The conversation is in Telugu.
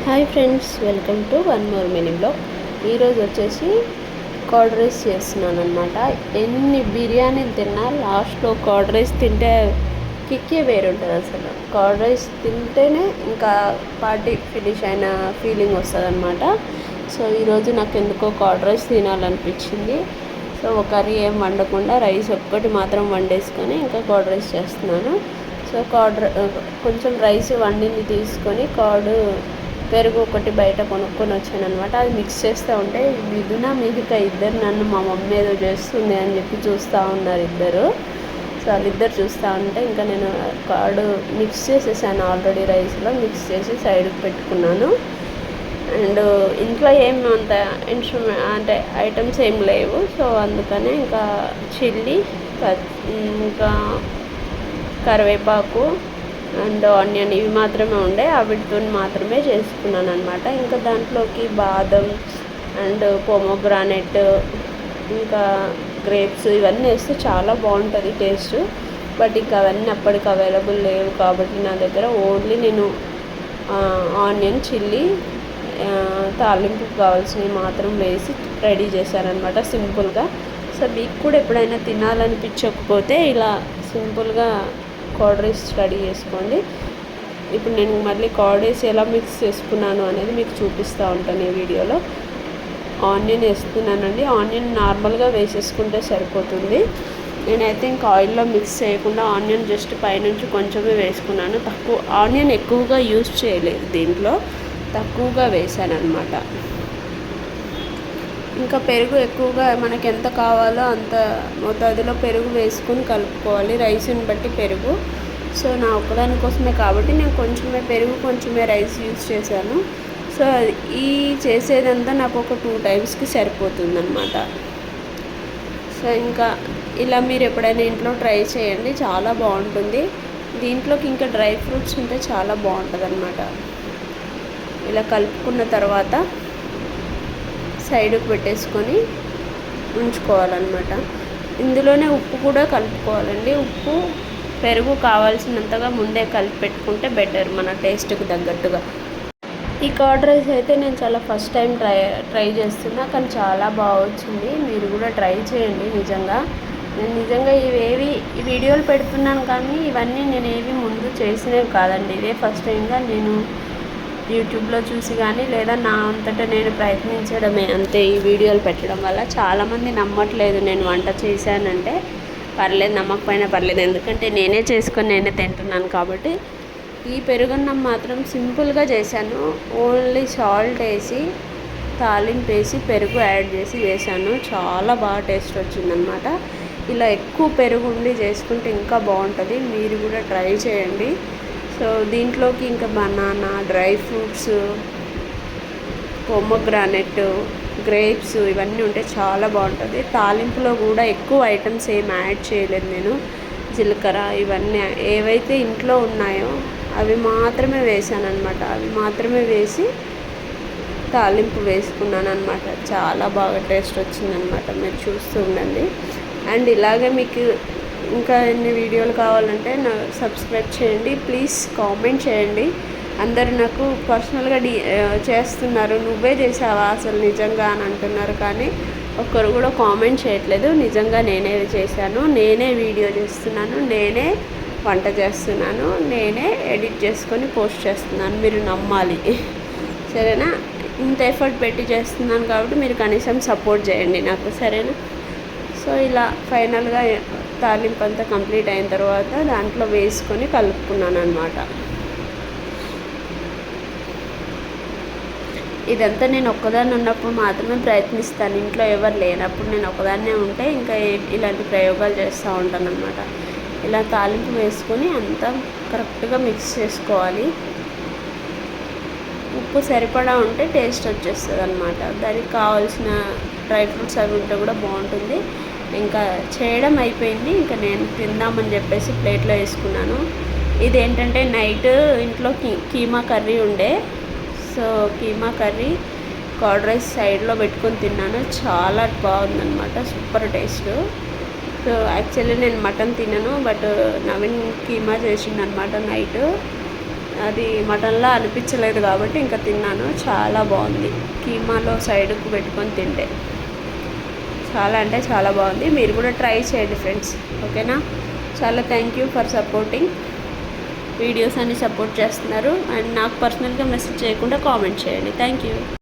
Hi friends, welcome to one more mini blog. ఈరోజు వచ్చేసి కర్డ్ రైస్ చేస్తున్నాను అనమాట. ఎన్ని బిర్యానీలు తిన్నా లాస్ట్లో కర్డ్ రైస్ తింటే కిక్కే వేరుంటుంది. అసలు కర్డ్ రైస్ తింటేనే ఇంకా పార్టీ ఫినిష్ అయిన ఫీలింగ్ వస్తుంది అనమాట. సో ఈరోజు నాకు ఎందుకో కర్డ్ రైస్ తినాలనిపించింది. సో ఒక కర్రీ ఏం వండకుండా రైస్ ఒక్కటి మాత్రం వండేసుకొని ఇంకా కర్డ్ రైస్ చేస్తున్నాను. సో కొంచెం రైస్ వండింది తీసుకొని పెరుగు ఒకటి బయట కొనుక్కొని వచ్చాను అనమాట. అది మిక్స్ చేస్తూ ఉంటే మిథున మిహిక ఇద్దరు నన్ను మా మమ్మీ ఏదో చేస్తుంది అని చెప్పి చూస్తూ ఉన్నారు ఇద్దరు. సో వాళ్ళిద్దరు చూస్తూ ఉంటే ఇంకా నేను కర్డ్ మిక్స్ చేసేసాను. ఆల్రెడీ రైస్లో మిక్స్ చేసి సైడ్కి పెట్టుకున్నాను. అండ్ ఇంట్లో ఏమి అంత అంటే ఐటమ్స్ ఏం లేవు. సో అందుకనే ఇంకా చిల్లీ, ఇంకా కరివేపాకు అండ్ ఆనియన్ ఇవి మాత్రమే ఉండే, వీటితో మాత్రమే చేసుకున్నాను అనమాట. ఇంకా దాంట్లోకి బాదం అండ్ పోమోగ్రానెట్ ఇంకా గ్రేప్స్ ఇవన్నీ వేస్తే చాలా బాగుంటుంది టేస్ట్. బట్ ఇంకా అవన్నీ అప్పటికి అవైలబుల్ లేవు కాబట్టి నా దగ్గర ఓన్లీ నేను ఆనియన్, చిల్లీ, తాలింపు కావాల్సినవి మాత్రం వేసి రెడీ చేశానమాట సింపుల్గా. సో మీకు కూడా ఎప్పుడైనా తినాలనిపించకపోతే ఇలా సింపుల్గా కర్డ్ రైస్ రెడీ చేసుకోండి. ఇప్పుడు నేను మళ్ళీ కర్డ్ రైస్ ఎలా మిక్స్ చేసుకున్నాను అనేది మీకు చూపిస్తూ ఉంటాను ఈ వీడియోలో. ఆనియన్ వేస్తున్నానండి. ఆనియన్ నార్మల్గా వేసేసుకుంటే సరిపోతుంది. నేనైతే ఇంకా ఆయిల్లో మిక్స్ చేయకుండా ఆనియన్ జస్ట్ పైనుంచి కొంచెమే వేసుకున్నాను. ఆనియన్ ఎక్కువగా యూజ్ చేయలేదు, దీంట్లో తక్కువగా వేసాను అనమాట. ఇంకా పెరుగు ఎక్కువగా మనకి ఎంత కావాలో అంత మోతాదులో పెరుగు వేసుకొని కలుపుకోవాలి, రైస్ని బట్టి పెరుగు. సో నా ఒక్కదాని కోసమే కాబట్టి నేను కొంచెమే పెరుగు కొంచెమే రైస్ యూజ్ చేశాను. సో ఈ చేసేదంతా నాకు ఒక 2 టైమ్స్కి సరిపోతుంది అనమాట. సో ఇంకా ఇలా మీరు ఎప్పుడైనా ఇంట్లో ట్రై చేయండి, చాలా బాగుంటుంది. దీంట్లోకి ఇంకా డ్రై ఫ్రూట్స్ ఉంటే చాలా బాగుంటుంది అనమాట. ఇలా కలుపుకున్న తర్వాత సైడ్కి పెట్టేసుకొని ఉంచుకోవాలన్నమాట. ఇందులోనే ఉప్పు కూడా కలుపుకోవాలండి. ఉప్పు పెరుగు కావాల్సినంతగా ముందే కలిపి పెట్టుకుంటే బెటర్, మన టేస్ట్కి తగ్గట్టుగా. ఈ కర్డ్ రైస్ అయితే నేను చాలా ఫస్ట్ టైం ట్రై చేస్తున్నా, కానీ చాలా బాగా వచ్చింది. మీరు కూడా ట్రై చేయండి. నేను నిజంగా ఇవేవి ఈ వీడియోలు పెడుతున్నాను, కానీ ఇవన్నీ నేను ఏవి ముందు చేసినవి కాదండి. ఇదే ఫస్ట్ టైంగా నేను యూట్యూబ్లో చూసి కానీ లేదా నా అంతటా నేను ప్రయత్నించడమే అంతే. ఈ వీడియోలు పెట్టడం వల్ల చాలామంది నమ్మట్లేదు నేను వంట చేశానంటే. పర్లేదు, నమ్మకపోయినా పర్లేదు, ఎందుకంటే నేనే చేసుకొని నేనే తింటున్నాను కాబట్టి. ఈ పెరుగున్నం మాత్రం సింపుల్గా చేశాను. ఓన్లీ సాల్ట్ వేసి తాలింపు వేసి పెరుగు యాడ్ చేసి వేసాను. చాలా బాగా టేస్ట్ వచ్చిందనమాట. ఇలా ఎక్కువ పెరుగు ఉండి చేసుకుంటే ఇంకా బాగుంటుంది. మీరు కూడా ట్రై చేయండి. సో దీంట్లోకి ఇంకా banana, dry fruits, pomegranate, grapes ఇవన్నీ ఉంటే చాలా బాగుంటుంది. తాలింపులో కూడా ఎక్కువ ఐటమ్స్ ఏం యాడ్ చేయలేదు నేను. జీలకర్ర ఇవన్నీ ఏవైతే ఇంట్లో ఉన్నాయో అవి మాత్రమే వేసాను అనమాట. అవి మాత్రమే వేసి తాలింపు వేసుకున్నాను అనమాట. చాలా బాగా టేస్ట్ వచ్చిందనమాట. మీరు చూస్తూ ఉండండి. అండ్ ఇలాగే మీకు ఇంకా ఎన్ని వీడియోలు కావాలంటే సబ్స్క్రైబ్ చేయండి. ప్లీజ్ కామెంట్ చేయండి. అందరు నాకు పర్సనల్గా చేస్తున్నారు, నువ్వే చేసావా అసలు నిజంగా అని అంటున్నారు, కానీ ఒక్కరు కూడా కామెంట్ చేయట్లేదు. నిజంగా నేనే చేశాను, నేనే వీడియో చేస్తున్నాను, నేనే వంట చేస్తున్నాను, నేనే ఎడిట్ చేసుకొని పోస్ట్ చేస్తున్నాను. మీరు నమ్మాలి, సరేనా? ఇంత ఎఫర్ట్ పెట్టి చేస్తున్నాను కాబట్టి మీరు కనీసం సపోర్ట్ చేయండి నాకు, సరేనా? సో ఇలా ఫైనల్గా తాలింపు అంతా కంప్లీట్ అయిన తర్వాత దాంట్లో వేసుకొని కలుపుకున్నాను అనమాట. ఇదంతా నేను ఒక్కదాన్ని ఉన్నప్పుడు మాత్రమే ప్రయత్నిస్తాను. ఇంట్లో ఎవరు లేనప్పుడు నేను ఒక్కదాన్నే ఉంటే ఇంకా ఇలాంటి ప్రయోగాలు చేస్తూ ఉంటాను అనమాట. ఇలా తాలింపు వేసుకొని అంతా కరెక్ట్గా మిక్స్ చేసుకోవాలి. ఉప్పు సరిపడా ఉంటే టేస్ట్ వచ్చేస్తుంది అనమాట. దానికి కావాల్సిన డ్రై ఫ్రూట్స్ అవి ఉంటే కూడా బాగుంటుంది. ఇంకా చేయడం అయిపోయింది. ఇంకా నేను తిందామని చెప్పేసి ప్లేట్లో వేసుకున్నాను. ఇదేంటంటే నైట్ ఇంట్లో కీమా కర్రీ ఉండే. So keema curry curd rice సైడ్లో పెట్టుకొని తిన్నాను. చాలా బాగుందన్నమాట, సూపర్ టేస్ట్. సో యాక్చువల్లీ నేను మటన్ తినను, బట్ నవీన్ కీమా చేసిండనమాట నైట్. అది మటన్లా అనిపించలేదు కాబట్టి ఇంకా తిన్నాను. చాలా బాగుంది. కీమాలో సైడ్కు పెట్టుకొని తింటే చాలా అంటే చాలా బాగుంది. మీరు కూడా ట్రై చేయండి ఫ్రెండ్స్, ఓకేనా. చాలా thank you for supporting. Videos అన్ని సపోర్ట్ చేస్తున్నారు. అండ్ నాకు పర్సనల్గా మెసేజ్ చేయకుండా కామెంట్ చేయండి. Thank you.